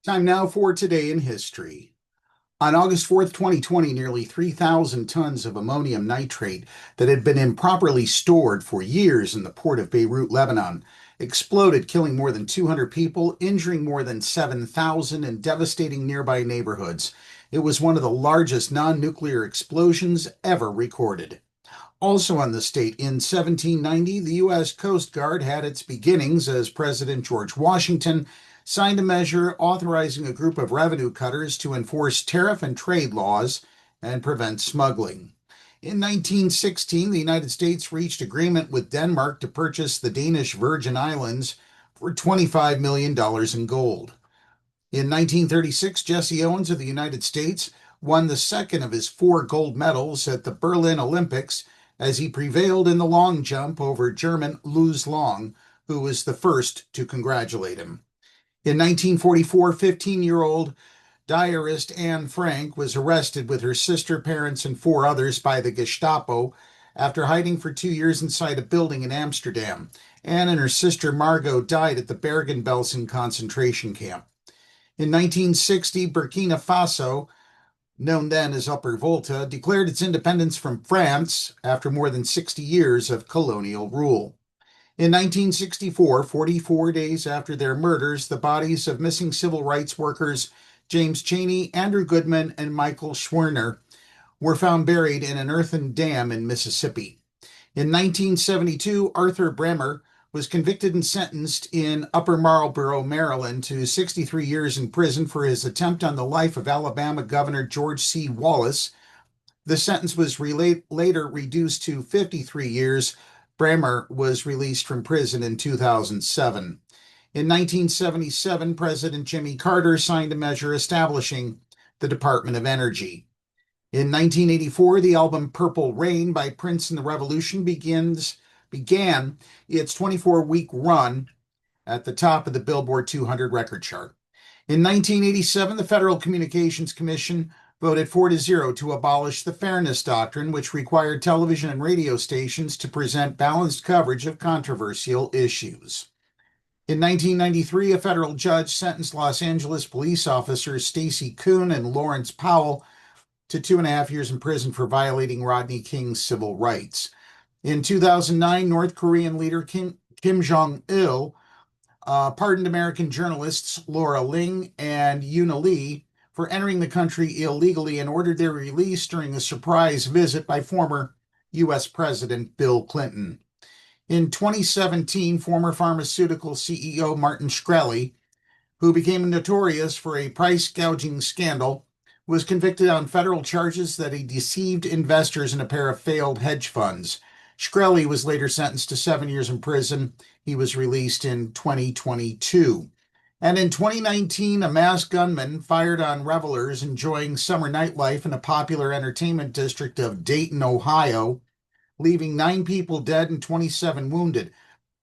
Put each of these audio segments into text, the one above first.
Time now for Today in History. On August 4th, 2020, nearly 3,000 tons of ammonium nitrate that had been improperly stored for years in the port of Beirut, Lebanon, exploded, killing more than 200 people, injuring more than 7,000, and devastating nearby neighborhoods. It was one of the largest non-nuclear explosions ever recorded. Also on the state, in 1790, the U.S. Coast Guard had its beginnings as President George Washington signed a measure authorizing a group of revenue cutters to enforce tariff and trade laws and prevent smuggling. In 1916, the United States reached agreement with Denmark to purchase the Danish Virgin Islands for $25 million in gold. In 1936, Jesse Owens of the United States won the second of his four gold medals at the Berlin Olympics as he prevailed in the long jump over German Luz Long, who was the first to congratulate him. In 1944, 15-year-old diarist Anne Frank was arrested with her sister, parents, and four others by the Gestapo after hiding for 2 years inside a building in Amsterdam. Anne and her sister Margot died at the Bergen-Belsen concentration camp. In 1960, Burkina Faso, known then as Upper Volta, declared its independence from France after more than 60 years of colonial rule. In 1964, 44 days after their murders, the bodies of missing civil rights workers James Chaney, Andrew Goodman, and Michael Schwerner were found buried in an earthen dam in Mississippi. In 1972, Arthur Bremer was convicted and sentenced in Upper Marlboro, Maryland, to 63 years in prison for his attempt on the life of Alabama Governor George C. Wallace. The sentence was later reduced to 53 years. Bremer was released from prison in 2007. In 1977, President Jimmy Carter signed a measure establishing the Department of Energy. In 1984, the album Purple Rain by Prince and the Revolution began its 24-week run at the top of the Billboard 200 record chart. In 1987, the Federal Communications Commission voted 4-0 to abolish the Fairness Doctrine, which required television and radio stations to present balanced coverage of controversial issues. In 1993, a federal judge sentenced Los Angeles police officers Stacy Kuhn and Lawrence Powell to 2.5 years in prison for violating Rodney King's civil rights. In 2009, North Korean leader Kim Jong-il pardoned American journalists Laura Ling and Yuna Lee for entering the country illegally and ordered their release during a surprise visit by former U.S. President Bill Clinton. In 2017, former pharmaceutical CEO Martin Shkreli, who became notorious for a price gouging scandal, was convicted on federal charges that he deceived investors in a pair of failed hedge funds. Shkreli was later sentenced to 7 years in prison. He was released in 2022. And in 2019, a masked gunman fired on revelers enjoying summer nightlife in a popular entertainment district of Dayton, Ohio, leaving 9 people dead and 27 wounded.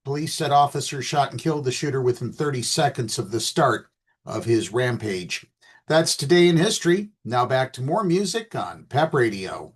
Police said officers shot and killed the shooter within 30 seconds of the start of his rampage. That's Today in History. Now back to more music on Pep Radio.